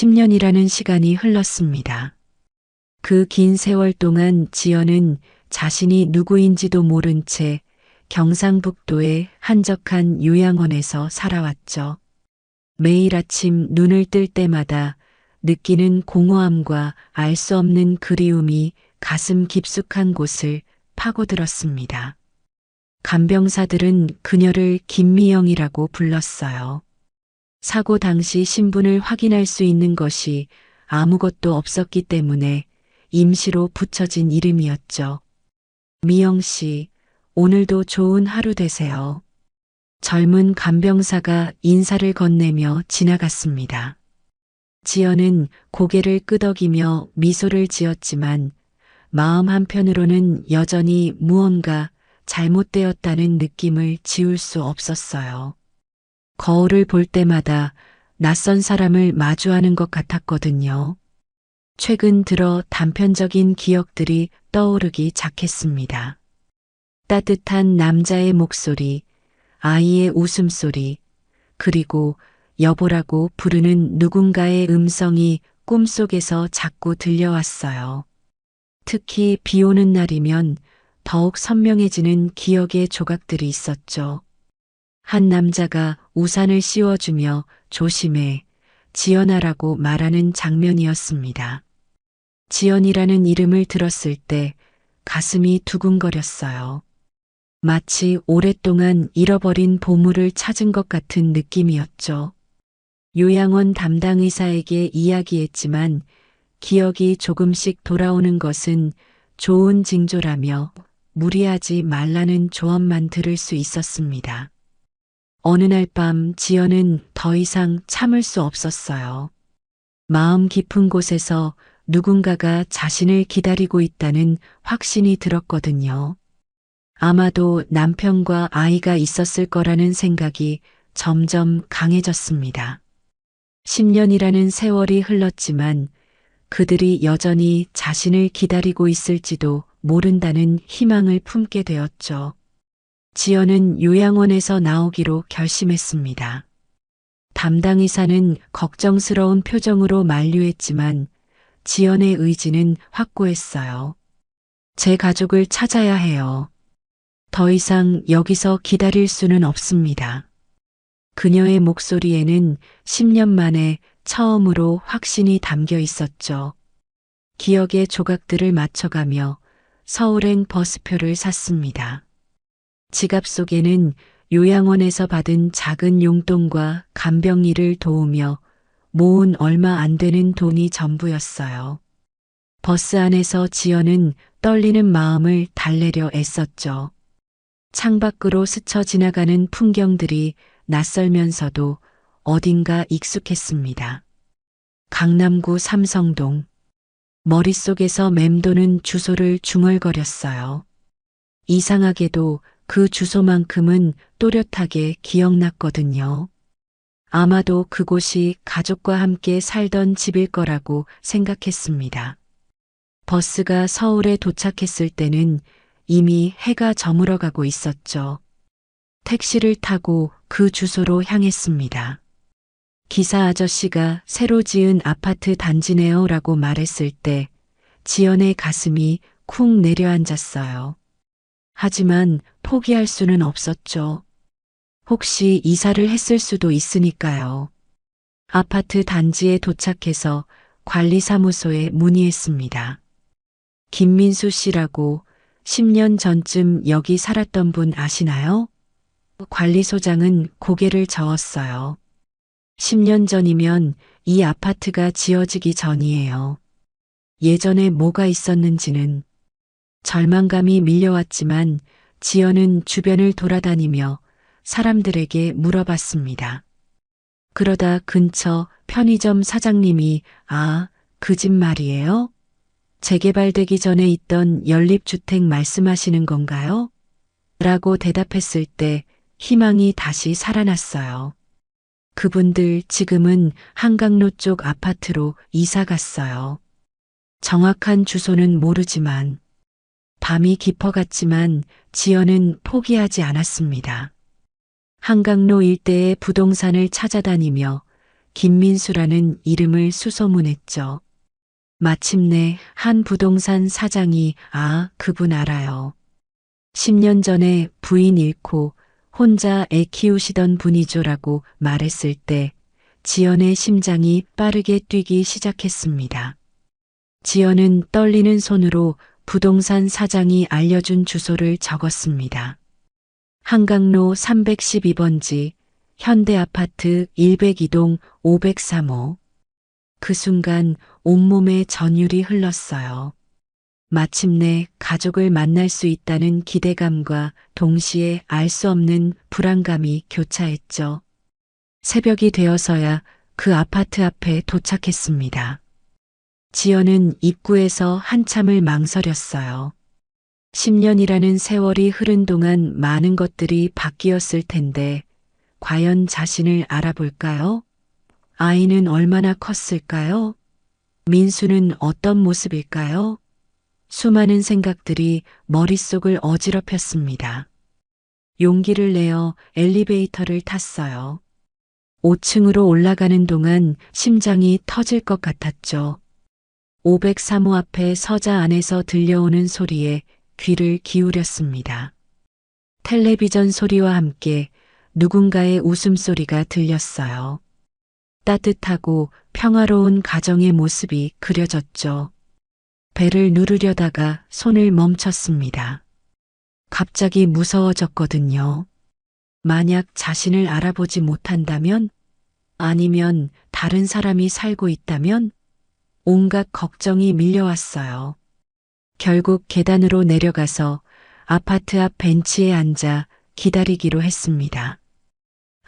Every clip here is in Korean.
10년이라는 시간이 흘렀습니다. 그 긴 세월 동안 지연은 자신이 누구인지도 모른 채 경상북도의 한적한 요양원에서 살아왔죠. 매일 아침 눈을 뜰 때마다 느끼는 공허함과 알 수 없는 그리움이 가슴 깊숙한 곳을 파고들었습니다. 간병사들은 그녀를 김미영이라고 불렀어요. 사고 당시 신분을 확인할 수 있는 것이 아무것도 없었기 때문에 임시로 붙여진 이름이었죠. 미영 씨, 오늘도 좋은 하루 되세요. 젊은 간병사가 인사를 건네며 지나갔습니다. 지연은 고개를 끄덕이며 미소를 지었지만 마음 한편으로는 여전히 무언가 잘못되었다는 느낌을 지울 수 없었어요. 거울을 볼 때마다 낯선 사람을 마주하는 것 같았거든요. 최근 들어 단편적인 기억들이 떠오르기 시작했습니다. 따뜻한 남자의 목소리, 아이의 웃음소리, 그리고 여보라고 부르는 누군가의 음성이 꿈속에서 자꾸 들려왔어요. 특히 비 오는 날이면 더욱 선명해지는 기억의 조각들이 있었죠. 한 남자가 우산을 씌워주며 조심해, 지연아라고 말하는 장면이었습니다. 지연이라는 이름을 들었을 때 가슴이 두근거렸어요. 마치 오랫동안 잃어버린 보물을 찾은 것 같은 느낌이었죠. 요양원 담당 의사에게 이야기했지만 기억이 조금씩 돌아오는 것은 좋은 징조라며 무리하지 말라는 조언만 들을 수 있었습니다. 어느 날 밤 지연은 더 이상 참을 수 없었어요. 마음 깊은 곳에서 누군가가 자신을 기다리고 있다는 확신이 들었거든요. 아마도 남편과 아이가 있었을 거라는 생각이 점점 강해졌습니다. 10년이라는 세월이 흘렀지만 그들이 여전히 자신을 기다리고 있을지도 모른다는 희망을 품게 되었죠. 지연은 요양원에서 나오기로 결심했습니다. 담당 의사는 걱정스러운 표정으로 만류했지만 지연의 의지는 확고했어요. 제 가족을 찾아야 해요. 더 이상 여기서 기다릴 수는 없습니다. 그녀의 목소리에는 10년 만에 처음으로 확신이 담겨 있었죠. 기억의 조각들을 맞춰가며 서울행 버스표를 샀습니다. 지갑 속에는 요양원에서 받은 작은 용돈과 간병일을 도우며 모은 얼마 안 되는 돈이 전부였어요. 버스 안에서 지연은 떨리는 마음을 달래려 애썼죠. 창밖으로 스쳐 지나가는 풍경들이 낯설면서도 어딘가 익숙했습니다. 강남구 삼성동. 머릿속에서 맴도는 주소를 중얼거렸어요. 이상하게도 그 주소만큼은 또렷하게 기억났거든요. 아마도 그곳이 가족과 함께 살던 집일 거라고 생각했습니다. 버스가 서울에 도착했을 때는 이미 해가 저물어가고 있었죠. 택시를 타고 그 주소로 향했습니다. 기사 아저씨가 새로 지은 아파트 단지네요 라고 말했을 때 지연의 가슴이 쿵 내려앉았어요. 하지만 포기할 수는 없었죠. 혹시 이사를 했을 수도 있으니까요. 아파트 단지에 도착해서 관리사무소에 문의했습니다. 김민수 씨라고 10년 전쯤 여기 살았던 분 아시나요? 관리소장은 고개를 저었어요. 10년 전이면 이 아파트가 지어지기 전이에요. 예전에 뭐가 있었는지는. 절망감이 밀려왔지만 지연은 주변을 돌아다니며 사람들에게 물어봤습니다. 그러다 근처 편의점 사장님이 그 집 말이에요? 재개발되기 전에 있던 연립주택 말씀하시는 건가요? 라고 대답했을 때 희망이 다시 살아났어요. 그분들 지금은 한강로 쪽 아파트로 이사 갔어요. 정확한 주소는 모르지만 밤이 깊어갔지만 지연은 포기하지 않았습니다. 한강로 일대의 부동산을 찾아다니며 김민수라는 이름을 수소문했죠. 마침내 한 부동산 사장이 그분 알아요. 10년 전에 부인 잃고 혼자 애 키우시던 분이죠라고 말했을 때 지연의 심장이 빠르게 뛰기 시작했습니다. 지연은 떨리는 손으로 부동산 사장이 알려준 주소를 적었습니다. 한강로 312번지 현대아파트 102동 503호. 그 순간 온몸에 전율이 흘렀어요. 마침내 가족을 만날 수 있다는 기대감과 동시에 알 수 없는 불안감이 교차했죠. 새벽이 되어서야 그 아파트 앞에 도착했습니다. 지연은 입구에서 한참을 망설였어요. 10년이라는 세월이 흐른 동안 많은 것들이 바뀌었을 텐데 과연 자신을 알아볼까요? 아이는 얼마나 컸을까요? 민수는 어떤 모습일까요? 수많은 생각들이 머릿속을 어지럽혔습니다. 용기를 내어 엘리베이터를 탔어요. 5층으로 올라가는 동안 심장이 터질 것 같았죠. 503호 앞에 서자 안에서 들려오는 소리에 귀를 기울였습니다. 텔레비전 소리와 함께 누군가의 웃음소리가 들렸어요. 따뜻하고 평화로운 가정의 모습이 그려졌죠. 배를 누르려다가 손을 멈췄습니다. 갑자기 무서워졌거든요. 만약 자신을 알아보지 못한다면? 아니면 다른 사람이 살고 있다면? 온갖 걱정이 밀려왔어요. 결국 계단으로 내려가서 아파트 앞 벤치에 앉아 기다리기로 했습니다.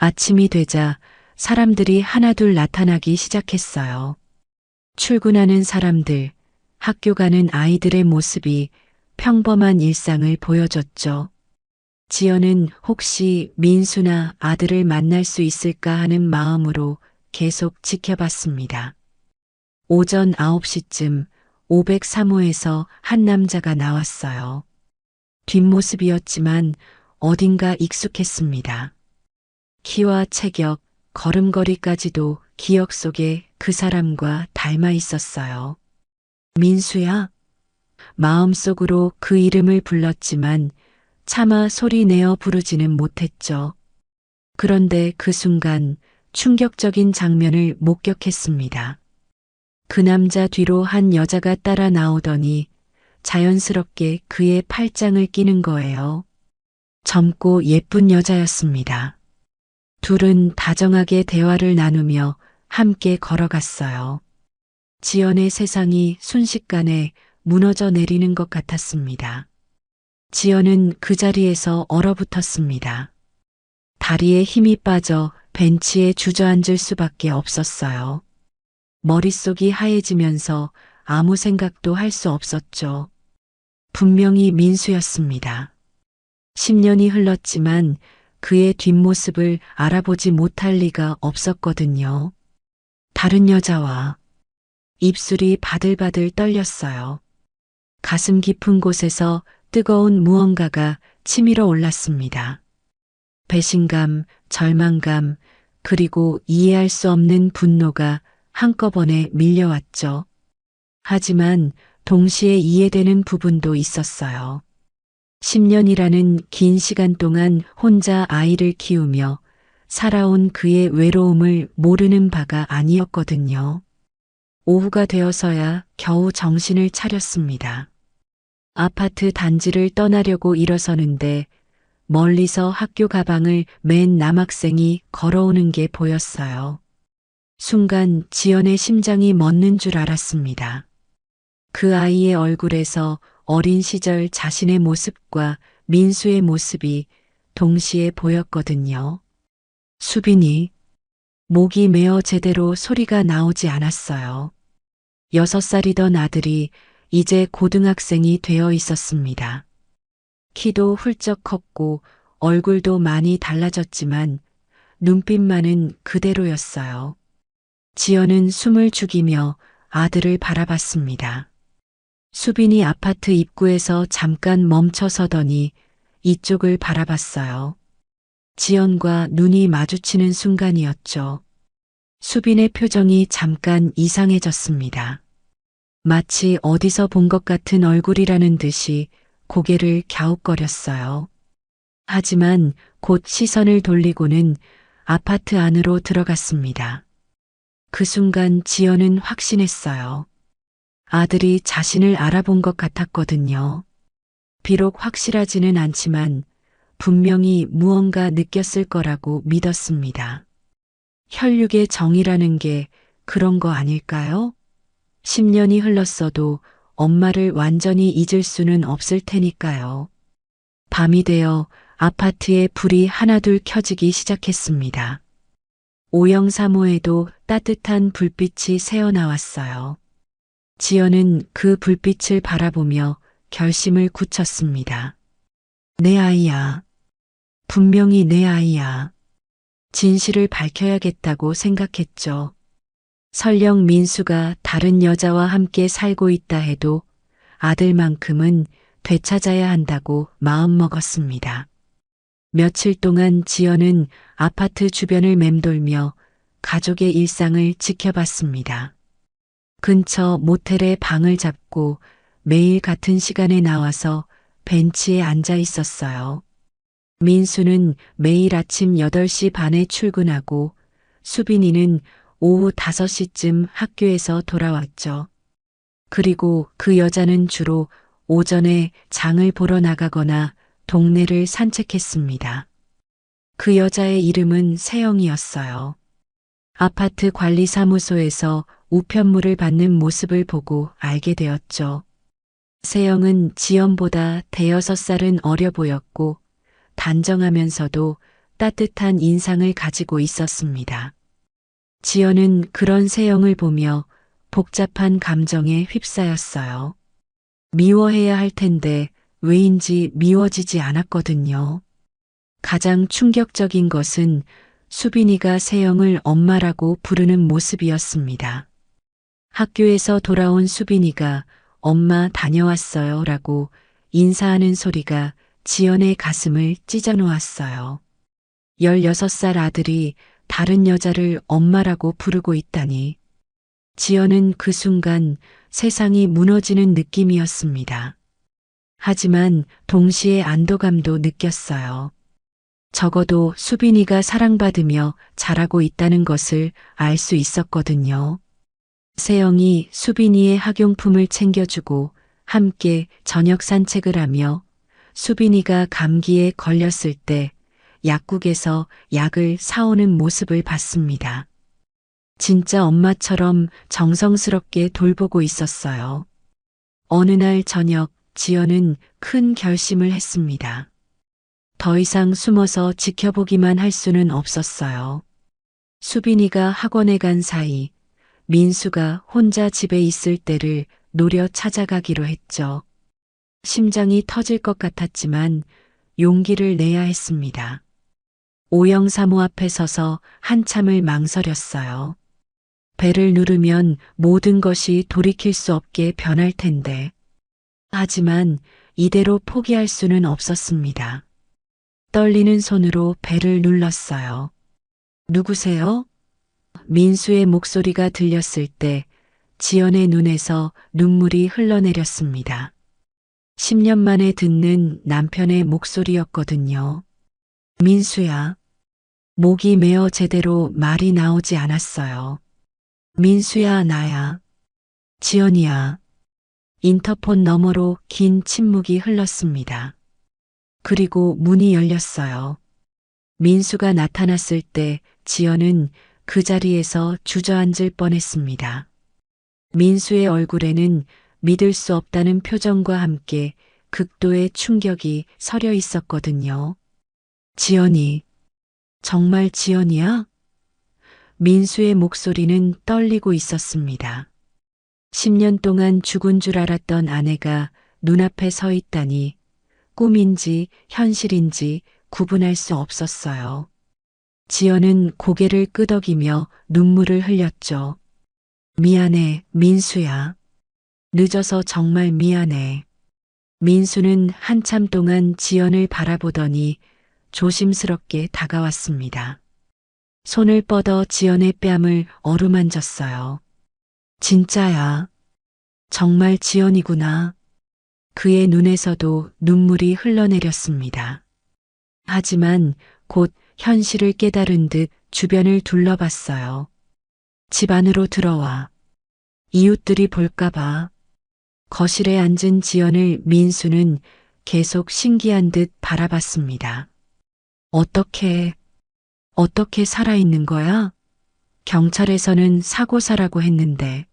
아침이 되자 사람들이 하나둘 나타나기 시작했어요. 출근하는 사람들, 학교 가는 아이들의 모습이 평범한 일상을 보여줬죠. 지연은 혹시 민수나 아들을 만날 수 있을까 하는 마음으로 계속 지켜봤습니다. 오전 9시쯤 503호에서 한 남자가 나왔어요. 뒷모습이었지만 어딘가 익숙했습니다. 키와 체격, 걸음걸이까지도 기억 속에 그 사람과 닮아 있었어요. 민수야? 마음속으로 그 이름을 불렀지만 차마 소리 내어 부르지는 못했죠. 그런데 그 순간 충격적인 장면을 목격했습니다. 그 남자 뒤로 한 여자가 따라 나오더니 자연스럽게 그의 팔짱을 끼는 거예요. 젊고 예쁜 여자였습니다. 둘은 다정하게 대화를 나누며 함께 걸어갔어요. 지연의 세상이 순식간에 무너져 내리는 것 같았습니다. 지연은 그 자리에서 얼어붙었습니다. 다리에 힘이 빠져 벤치에 주저앉을 수밖에 없었어요. 머릿속이 하얘지면서 아무 생각도 할 수 없었죠. 분명히 민수였습니다. 10년이 흘렀지만 그의 뒷모습을 알아보지 못할 리가 없었거든요. 다른 여자와 입술이 바들바들 떨렸어요. 가슴 깊은 곳에서 뜨거운 무언가가 치밀어 올랐습니다. 배신감, 절망감, 그리고 이해할 수 없는 분노가 한꺼번에 밀려왔죠. 하지만 동시에 이해되는 부분도 있었어요. 10년이라는 긴 시간 동안 혼자 아이를 키우며 살아온 그의 외로움을 모르는 바가 아니었거든요. 오후가 되어서야 겨우 정신을 차렸습니다. 아파트 단지를 떠나려고 일어서는데 멀리서 학교 가방을 맨 남학생이 걸어오는 게 보였어요. 순간 지연의 심장이 멎는 줄 알았습니다. 그 아이의 얼굴에서 어린 시절 자신의 모습과 민수의 모습이 동시에 보였거든요. 수빈이 목이 메어 제대로 소리가 나오지 않았어요. 6살이던 아들이 이제 고등학생이 되어 있었습니다. 키도 훌쩍 컸고 얼굴도 많이 달라졌지만 눈빛만은 그대로였어요. 지연은 숨을 죽이며 아들을 바라봤습니다. 수빈이 아파트 입구에서 잠깐 멈춰서더니 이쪽을 바라봤어요. 지연과 눈이 마주치는 순간이었죠. 수빈의 표정이 잠깐 이상해졌습니다. 마치 어디서 본 것 같은 얼굴이라는 듯이 고개를 갸웃거렸어요. 하지만 곧 시선을 돌리고는 아파트 안으로 들어갔습니다. 그 순간 지연은 확신했어요. 아들이 자신을 알아본 것 같았거든요. 비록 확실하지는 않지만 분명히 무언가 느꼈을 거라고 믿었습니다. 혈육의 정이라는 게 그런 거 아닐까요? 10년이 흘렀어도 엄마를 완전히 잊을 수는 없을 테니까요. 밤이 되어 아파트에 불이 하나둘 켜지기 시작했습니다. 오영 사모에도 따뜻한 불빛이 새어나왔어요. 지연은 그 불빛을 바라보며 결심을 굳혔습니다. 내 아이야. 분명히 내 아이야. 진실을 밝혀야겠다고 생각했죠. 설령 민수가 다른 여자와 함께 살고 있다 해도 아들만큼은 되찾아야 한다고 마음먹었습니다. 며칠 동안 지연은 아파트 주변을 맴돌며 가족의 일상을 지켜봤습니다. 근처 모텔에 방을 잡고 매일 같은 시간에 나와서 벤치에 앉아 있었어요. 민수는 매일 아침 8시 반에 출근하고 수빈이는 오후 5시쯤 학교에서 돌아왔죠. 그리고 그 여자는 주로 오전에 장을 보러 나가거나 동네를 산책했습니다. 그 여자의 이름은 세영이었어요. 아파트 관리사무소에서 우편물을 받는 모습을 보고 알게 되었죠. 세영은 지연보다 대여섯 살은 어려 보였고 단정하면서도 따뜻한 인상을 가지고 있었습니다. 지연은 그런 세영을 보며 복잡한 감정에 휩싸였어요. 미워해야 할 텐데 왜인지 미워지지 않았거든요. 가장 충격적인 것은 수빈이가 세영을 엄마라고 부르는 모습이었습니다. 학교에서 돌아온 수빈이가 엄마 다녀왔어요 라고 인사하는 소리가 지연의 가슴을 찢어놓았어요. 16살 아들이 다른 여자를 엄마라고 부르고 있다니. 지연은 그 순간 세상이 무너지는 느낌이었습니다. 하지만 동시에 안도감도 느꼈어요. 적어도 수빈이가 사랑받으며 자라고 있다는 것을 알 수 있었거든요. 세영이 수빈이의 학용품을 챙겨주고 함께 저녁 산책을 하며 수빈이가 감기에 걸렸을 때 약국에서 약을 사오는 모습을 봤습니다. 진짜 엄마처럼 정성스럽게 돌보고 있었어요. 어느 날 저녁 지연은 큰 결심을 했습니다. 더 이상 숨어서 지켜보기만 할 수는 없었어요. 수빈이가 학원에 간 사이 민수가 혼자 집에 있을 때를 노려 찾아가기로 했죠. 심장이 터질 것 같았지만 용기를 내야 했습니다. 오영 사모 앞에 서서 한참을 망설였어요. 배를 누르면 모든 것이 돌이킬 수 없게 변할 텐데. 하지만 이대로 포기할 수는 없었습니다. 떨리는 손으로 배를 눌렀어요. 누구세요? 민수의 목소리가 들렸을 때 지연의 눈에서 눈물이 흘러내렸습니다. 10년 만에 듣는 남편의 목소리였거든요. 민수야. 목이 메어 제대로 말이 나오지 않았어요. 민수야, 나야. 지연이야. 인터폰 너머로 긴 침묵이 흘렀습니다. 그리고 문이 열렸어요. 민수가 나타났을 때 지연은 그 자리에서 주저앉을 뻔했습니다. 민수의 얼굴에는 믿을 수 없다는 표정과 함께 극도의 충격이 서려 있었거든요. 지연이, 정말 지연이야? 민수의 목소리는 떨리고 있었습니다. 10년 동안 죽은 줄 알았던 아내가 눈앞에 서 있다니 꿈인지 현실인지 구분할 수 없었어요. 지연은 고개를 끄덕이며 눈물을 흘렸죠. 미안해, 민수야. 늦어서 정말 미안해. 민수는 한참 동안 지연을 바라보더니 조심스럽게 다가왔습니다. 손을 뻗어 지연의 뺨을 어루만졌어요. 진짜야. 정말 지연이구나. 그의 눈에서도 눈물이 흘러내렸습니다. 하지만 곧 현실을 깨달은 듯 주변을 둘러봤어요. 집 안으로 들어와. 이웃들이 볼까봐. 거실에 앉은 지연을 민수는 계속 신기한 듯 바라봤습니다. 어떻게 살아있는 거야? 경찰에서는 사고사라고 했는데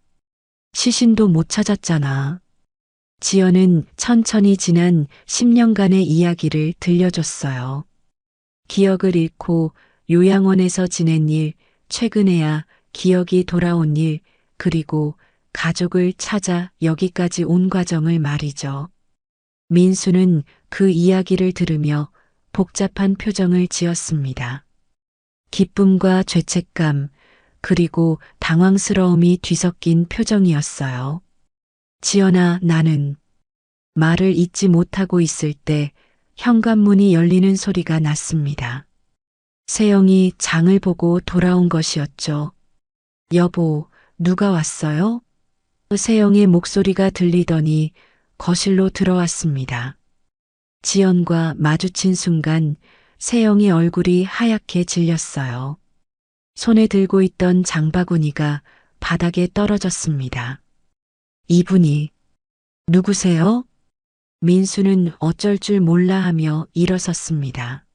시신도 못 찾았잖아. 지연은 천천히 지난 10년간의 이야기를 들려줬어요. 기억을 잃고 요양원에서 지낸 일, 최근에야 기억이 돌아온 일, 그리고 가족을 찾아 여기까지 온 과정을 말이죠. 민수는 그 이야기를 들으며 복잡한 표정을 지었습니다. 기쁨과 죄책감, 그리고 당황스러움이 뒤섞인 표정이었어요. 지연아, 나는 말을 잇지 못하고 있을 때 현관문이 열리는 소리가 났습니다. 세영이 장을 보고 돌아온 것이었죠. 여보, 누가 왔어요? 세영의 목소리가 들리더니 거실로 들어왔습니다. 지연과 마주친 순간 세영의 얼굴이 하얗게 질렸어요. 손에 들고 있던 장바구니가 바닥에 떨어졌습니다. 이분이 누구세요? 민수는 어쩔 줄 몰라 하며 일어섰습니다.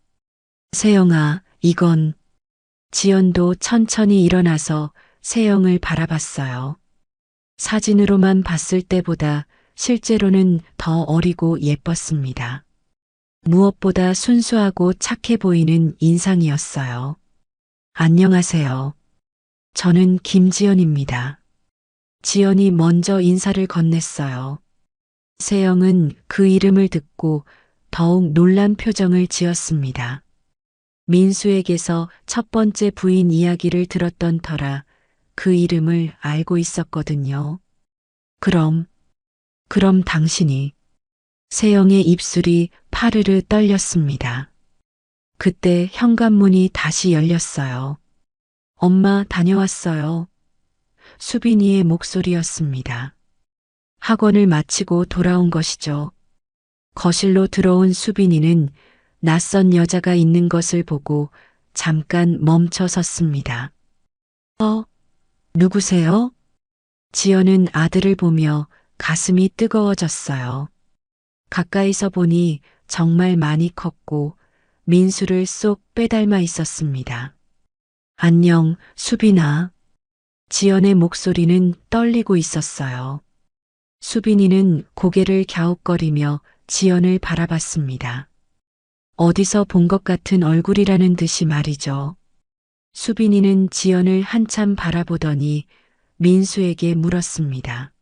세영아, 이건. 지연도 천천히 일어나서 세영을 바라봤어요. 사진으로만 봤을 때보다 실제로는 더 어리고 예뻤습니다. 무엇보다 순수하고 착해 보이는 인상이었어요. 안녕하세요. 저는 김지연입니다. 지연이 먼저 인사를 건넸어요. 세영은 그 이름을 듣고 더욱 놀란 표정을 지었습니다. 민수에게서 첫 번째 부인 이야기를 들었던 터라 그 이름을 알고 있었거든요. 그럼 당신이. 세영의 입술이 파르르 떨렸습니다. 그때 현관문이 다시 열렸어요. 엄마 다녀왔어요. 수빈이의 목소리였습니다. 학원을 마치고 돌아온 것이죠. 거실로 들어온 수빈이는 낯선 여자가 있는 것을 보고 잠깐 멈춰 섰습니다. 누구세요? 지연은 아들을 보며 가슴이 뜨거워졌어요. 가까이서 보니 정말 많이 컸고 민수를 쏙 빼닮아 있었습니다. 안녕, 수빈아. 지연의 목소리는 떨리고 있었어요. 수빈이는 고개를 갸웃거리며 지연을 바라봤습니다. 어디서 본 것 같은 얼굴이라는 듯이 말이죠. 수빈이는 지연을 한참 바라보더니 민수에게 물었습니다.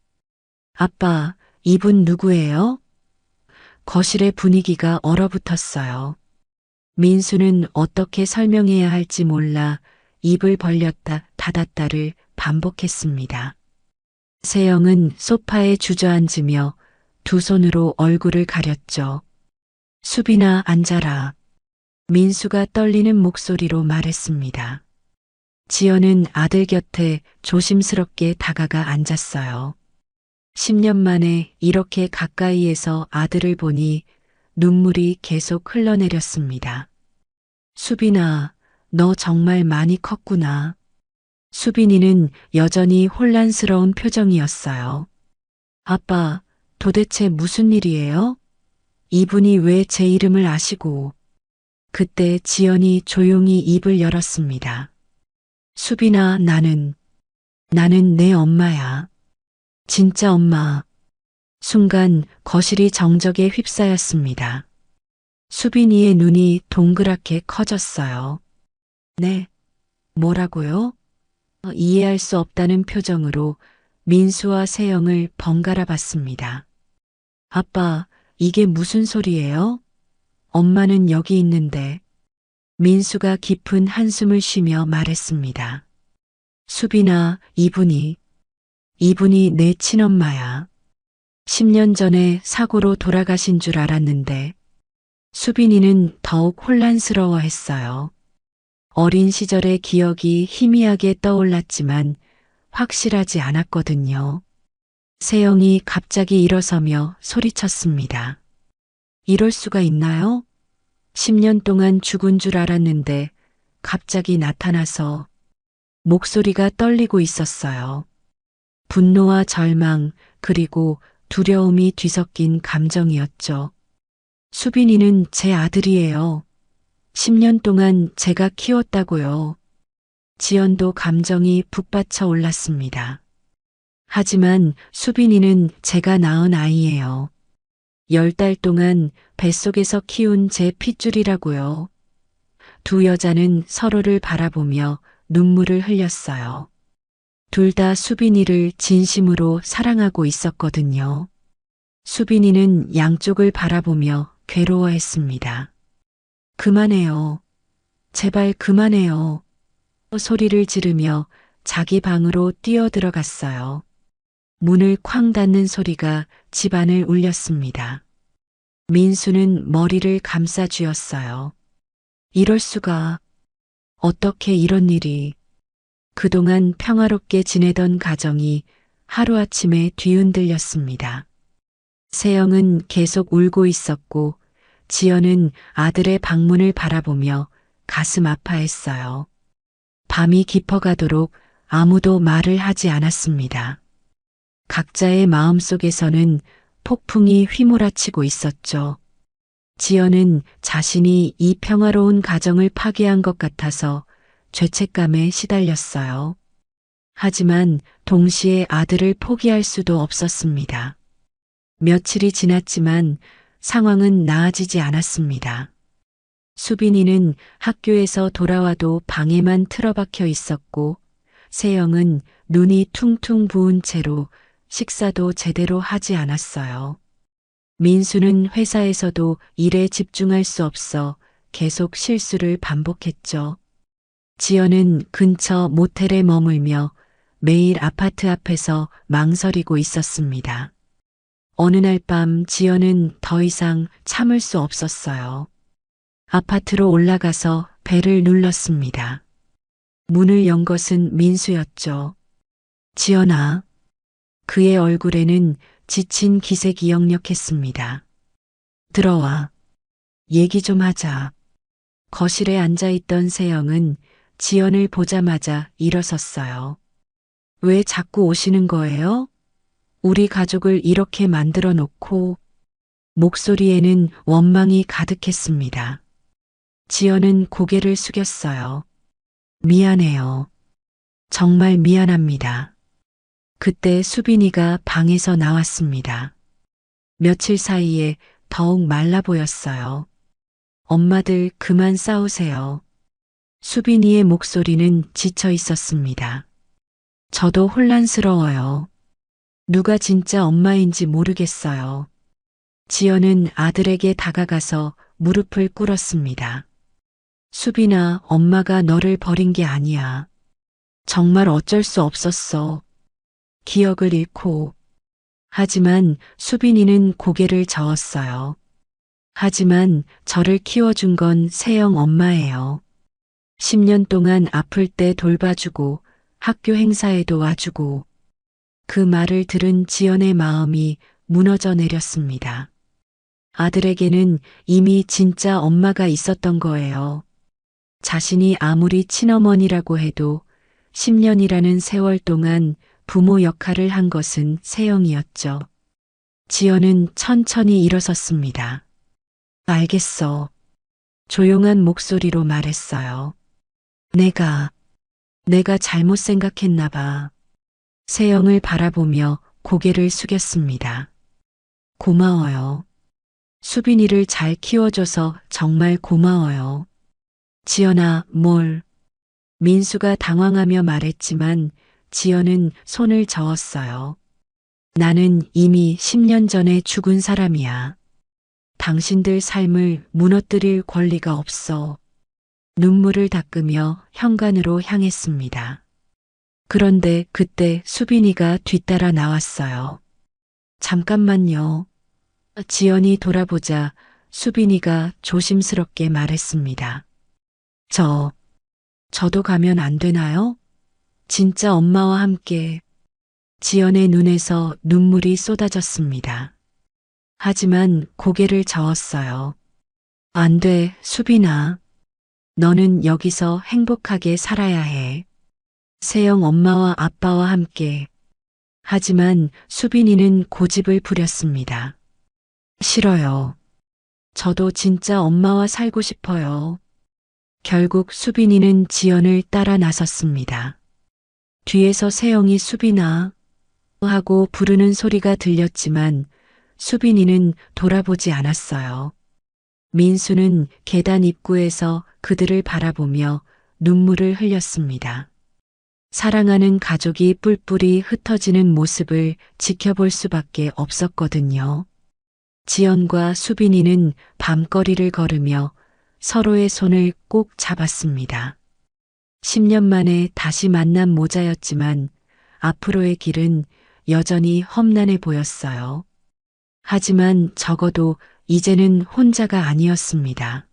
아빠, 이분 누구예요? 거실의 분위기가 얼어붙었어요. 민수는 어떻게 설명해야 할지 몰라 입을 벌렸다 닫았다를 반복했습니다. 세영은 소파에 주저앉으며 두 손으로 얼굴을 가렸죠. 수빈아, 앉아라. 민수가 떨리는 목소리로 말했습니다. 지연은 아들 곁에 조심스럽게 다가가 앉았어요. 10년 만에 이렇게 가까이에서 아들을 보니 눈물이 계속 흘러내렸습니다. 수빈아, 너 정말 많이 컸구나. 수빈이는 여전히 혼란스러운 표정이었어요. 아빠, 도대체 무슨 일이에요? 이분이 왜 제 이름을 아시고. 그때 지연이 조용히 입을 열었습니다. 수빈아, 나는 내 엄마야. 진짜 엄마. 순간 거실이 정적에 휩싸였습니다. 수빈이의 눈이 동그랗게 커졌어요. 네, 뭐라고요? 이해할 수 없다는 표정으로 민수와 세영을 번갈아 봤습니다. 아빠, 이게 무슨 소리예요? 엄마는 여기 있는데. 민수가 깊은 한숨을 쉬며 말했습니다. 수빈아, 이분이 내 친엄마야. 10년 전에 사고로 돌아가신 줄 알았는데. 수빈이는 더욱 혼란스러워했어요. 어린 시절의 기억이 희미하게 떠올랐지만 확실하지 않았거든요. 세영이 갑자기 일어서며 소리쳤습니다. 이럴 수가 있나요? 10년 동안 죽은 줄 알았는데 갑자기 나타나서 목소리가 떨리고 있었어요. 분노와 절망 그리고 두려움이 뒤섞인 감정이었죠. 수빈이는 제 아들이에요. 10년 동안 제가 키웠다고요. 지연도 감정이 북받쳐 올랐습니다. 하지만 수빈이는 제가 낳은 아이예요. 10달 동안 뱃속에서 키운 제 핏줄이라고요. 두 여자는 서로를 바라보며 눈물을 흘렸어요. 둘 다 수빈이를 진심으로 사랑하고 있었거든요. 수빈이는 양쪽을 바라보며 괴로워했습니다. 그만해요. 제발 그만해요. 소리를 지르며 자기 방으로 뛰어들어갔어요. 문을 쾅 닫는 소리가 집안을 울렸습니다. 민수는 머리를 감싸 쥐었어요. 이럴 수가. 어떻게 이런 일이. 그동안 평화롭게 지내던 가정이 하루아침에 뒤흔들렸습니다. 세영은 계속 울고 있었고 지연은 아들의 방문을 바라보며 가슴 아파했어요. 밤이 깊어가도록 아무도 말을 하지 않았습니다. 각자의 마음속에서는 폭풍이 휘몰아치고 있었죠. 지연은 자신이 이 평화로운 가정을 파괴한 것 같아서 죄책감에 시달렸어요. 하지만 동시에 아들을 포기할 수도 없었습니다. 며칠이 지났지만 상황은 나아지지 않았습니다. 수빈이는 학교에서 돌아와도 방에만 틀어박혀 있었고 세영은 눈이 퉁퉁 부은 채로 식사도 제대로 하지 않았어요. 민수는 회사에서도 일에 집중할 수 없어 계속 실수를 반복했죠. 지연은 근처 모텔에 머물며 매일 아파트 앞에서 망설이고 있었습니다. 어느 날 밤 지연은 더 이상 참을 수 없었어요. 아파트로 올라가서 벨을 눌렀습니다. 문을 연 것은 민수였죠. 지연아. 그의 얼굴에는 지친 기색이 역력했습니다. 들어와. 얘기 좀 하자. 거실에 앉아있던 세영은 지연을 보자마자 일어섰어요. 왜 자꾸 오시는 거예요? 우리 가족을 이렇게 만들어 놓고. 목소리에는 원망이 가득했습니다. 지연은 고개를 숙였어요. 미안해요. 정말 미안합니다. 그때 수빈이가 방에서 나왔습니다. 며칠 사이에 더욱 말라 보였어요. 엄마들 그만 싸우세요. 수빈이의 목소리는 지쳐 있었습니다. 저도 혼란스러워요. 누가 진짜 엄마인지 모르겠어요. 지연은 아들에게 다가가서 무릎을 꿇었습니다. 수빈아, 엄마가 너를 버린 게 아니야. 정말 어쩔 수 없었어. 기억을 잃고. 하지만 수빈이는 고개를 저었어요. 하지만 저를 키워준 건 세영 엄마예요. 10년 동안 아플 때 돌봐주고 학교 행사에도 와주고. 그 말을 들은 지연의 마음이 무너져 내렸습니다. 아들에게는 이미 진짜 엄마가 있었던 거예요. 자신이 아무리 친어머니라고 해도 10년이라는 세월 동안 부모 역할을 한 것은 세영이었죠. 지연은 천천히 일어섰습니다. 알겠어. 조용한 목소리로 말했어요. 내가 잘못 생각했나 봐. 세영을 바라보며 고개를 숙였습니다. 고마워요. 수빈이를 잘 키워줘서 정말 고마워요. 지연아, 뭘. 민수가 당황하며 말했지만 지연은 손을 저었어요. 나는 이미 10년 전에 죽은 사람이야. 당신들 삶을 무너뜨릴 권리가 없어. 눈물을 닦으며 현관으로 향했습니다. 그런데 그때 수빈이가 뒤따라 나왔어요. 잠깐만요. 지연이 돌아보자 수빈이가 조심스럽게 말했습니다. 저도 가면 안 되나요? 진짜 엄마와 함께. 지연의 눈에서 눈물이 쏟아졌습니다. 하지만 고개를 저었어요. 안 돼, 수빈아. 너는 여기서 행복하게 살아야 해. 세영 엄마와 아빠와 함께. 하지만 수빈이는 고집을 부렸습니다. 싫어요. 저도 진짜 엄마와 살고 싶어요. 결국 수빈이는 지연을 따라 나섰습니다. 뒤에서 세영이 수빈아 하고 부르는 소리가 들렸지만 수빈이는 돌아보지 않았어요. 민수는 계단 입구에서 그들을 바라보며 눈물을 흘렸습니다. 사랑하는 가족이 뿔뿔이 흩어지는 모습을 지켜볼 수밖에 없었거든요. 지연과 수빈이는 밤거리를 걸으며 서로의 손을 꼭 잡았습니다. 10년 만에 다시 만난 모자였지만 앞으로의 길은 여전히 험난해 보였어요. 하지만 적어도 이제는 혼자가 아니었습니다.